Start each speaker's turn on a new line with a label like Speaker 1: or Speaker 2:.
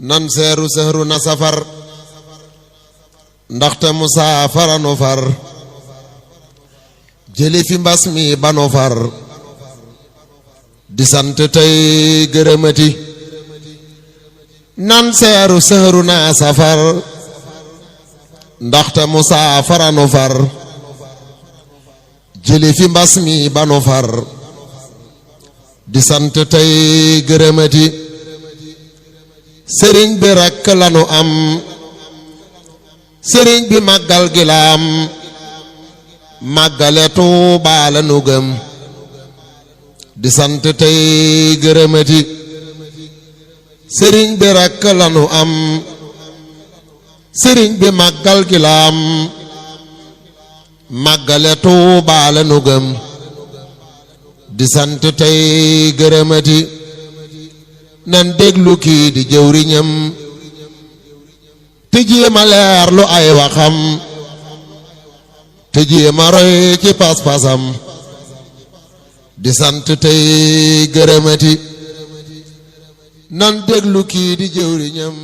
Speaker 1: nan seeru sëhru na safar ndaxte musaafara nu far jëli fi mbas mi banu far di sant tey gërëmati nan seeru sëhru na safar ndaxte musaafara nu far jëli fi mbas mi banu far di sant tey gërëmati sëriñ bi rekk lanu am sëriñ bi màggal gi la am màggale Tuubaa la nu gëm di sant tey gërëmati sëriñ bi rekk lanu am sëriñ bi màggal gi la am màggale Tuubaa la nu gëm di sant tey gërëmati nan déglu kii di jëwriñam te jéema leer lu ay waxam te jéema roy ci pas-pasam di sant tey gërëmati nan déglu kii di jëwriñam